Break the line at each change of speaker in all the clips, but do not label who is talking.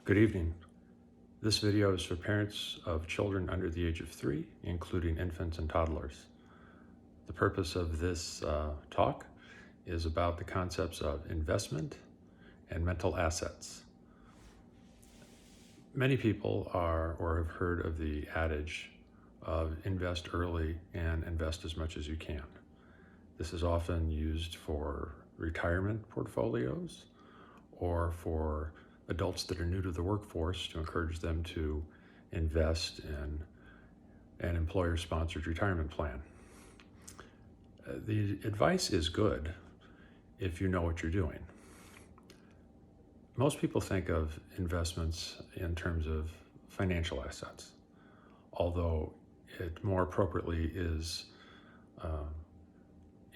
Good evening. This video is for parents of children under the age of 3, including infants and toddlers. The purpose of this talk is about the concepts of investment and mental assets. Many people are or have heard of the adage of invest early and invest as much as you can. This is often used for retirement portfolios or for adults that are new to the workforce to encourage them to invest in an employer-sponsored retirement plan. The advice is good if you know what you're doing. Most people think of investments in terms of financial assets, although it more appropriately is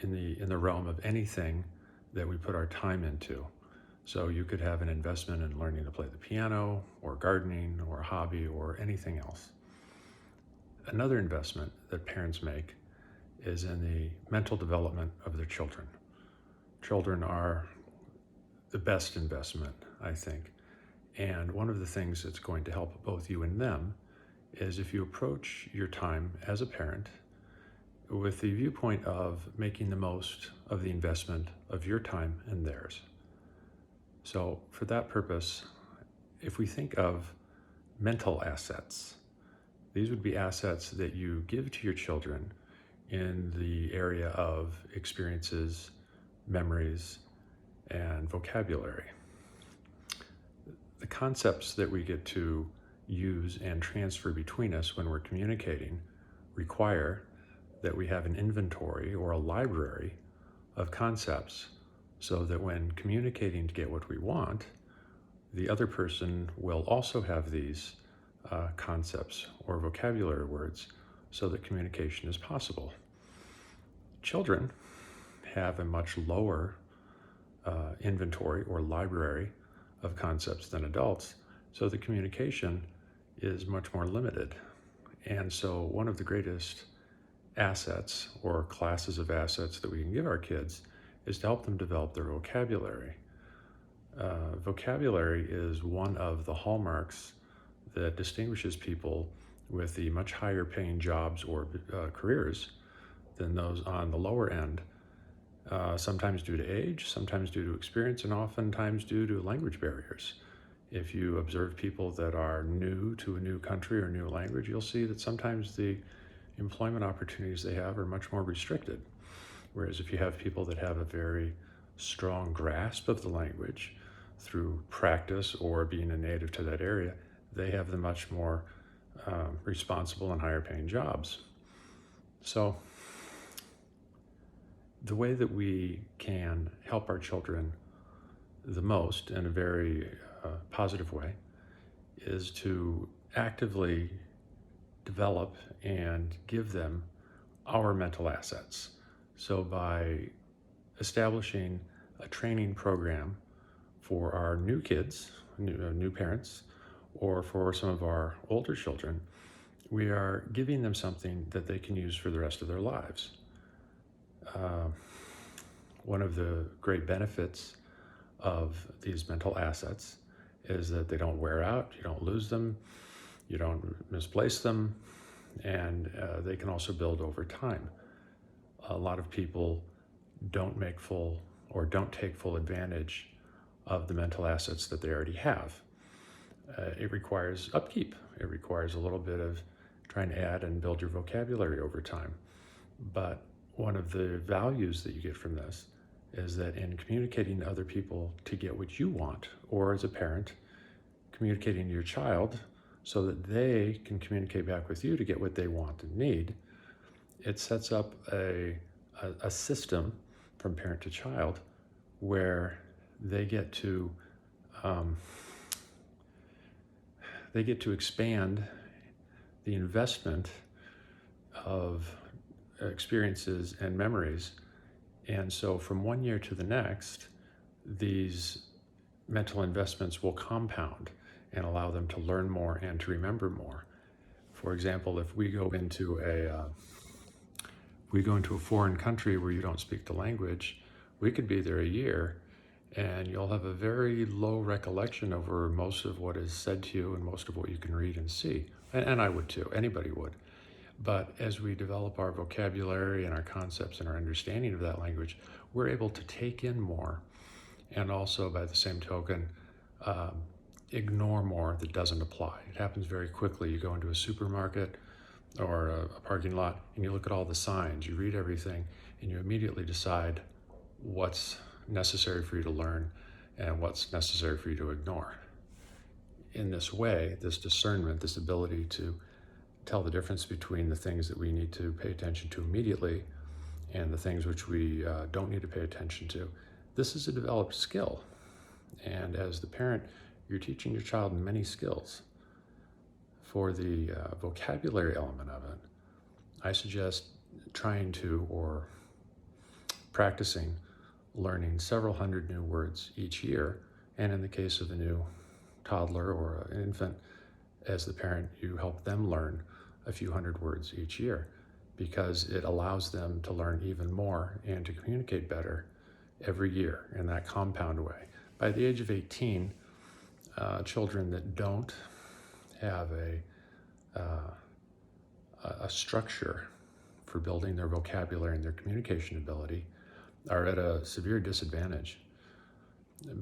in the realm of anything that we put our time into. So you could have an investment in learning to play the piano or gardening or a hobby or anything else. Another investment that parents make is in the mental development of their children. Children are the best investment, I think. And one of the things that's going to help both you and them is if you approach your time as a parent with the viewpoint of making the most of the investment of your time and theirs. So for that purpose, if we think of mental assets, these would be assets that you give to your children in the area of experiences, memories, and vocabulary. The concepts that we get to use and transfer between us when we're communicating require that we have an inventory or a library of concepts so that when communicating to get what we want, the other person will also have these concepts or vocabulary words so that communication is possible. Children have a much lower inventory or library of concepts than adults, so the communication is much more limited. And so one of the greatest assets or classes of assets that we can give our kids is to help them develop their vocabulary. Vocabulary is one of the hallmarks that distinguishes people with the much higher paying jobs or careers than those on the lower end, sometimes due to age, sometimes due to experience, and oftentimes due to language barriers. If you observe people that are new to a new country or new language, you'll see that sometimes the employment opportunities they have are much more restricted. Whereas if you have people that have a very strong grasp of the language through practice or being a native to that area, they have the much more responsible and higher paying jobs. So the way that we can help our children the most in a very positive way is to actively develop and give them our mental assets. So by establishing a training program for our new kids, new parents, or for some of our older children, we are giving them something that they can use for the rest of their lives. One of the great benefits of these mental assets is that they don't wear out, you don't lose them, you don't misplace them, and they can also build over time. A lot of people don't take full advantage of the mental assets that they already have. It requires upkeep. It requires a little bit of trying to add and build your vocabulary over time. But one of the values that you get from this is that in communicating to other people to get what you want, or as a parent, communicating to your child so that they can communicate back with you to get what they want and need, it sets up a system from parent to child where they get to expand the investment of experiences and memories. And so from one year to the next, these mental investments will compound and allow them to learn more and to remember more. For example, if we go into a foreign country where you don't speak the language, we could be there a year and you'll have a very low recollection over most of what is said to you and most of what you can read and see. And I would too, anybody would. But as we develop our vocabulary and our concepts and our understanding of that language, we're able to take in more and also, by the same token, um, ignore more that doesn't apply. It happens very quickly. You go into a supermarket or a parking lot and you look at all the signs, you read everything, and you immediately decide what's necessary for you to learn and what's necessary for you to ignore. In this way, this discernment, this ability to tell the difference between the things that we need to pay attention to immediately and the things which we don't need to pay attention to, this is a developed skill. And as the parent, you're teaching your child many skills. For the vocabulary element of it, I suggest trying to or practicing learning several hundred new words each year. And in the case of a new toddler or an infant, as the parent, you help them learn a few hundred words each year because it allows them to learn even more and to communicate better every year in that compound way. By the age of 18, children that don't have a structure for building their vocabulary and their communication ability are at a severe disadvantage.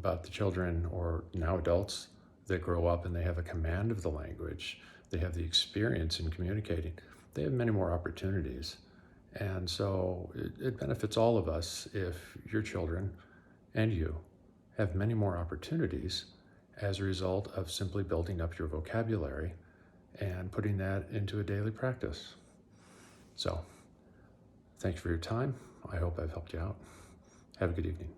But the children, or now adults, that grow up and they have a command of the language, they have the experience in communicating, they have many more opportunities. And so it benefits all of us if your children and you have many more opportunities as a result of simply building up your vocabulary and putting that into a daily practice. So, thanks for your time. I hope I've helped you out. Have a good evening.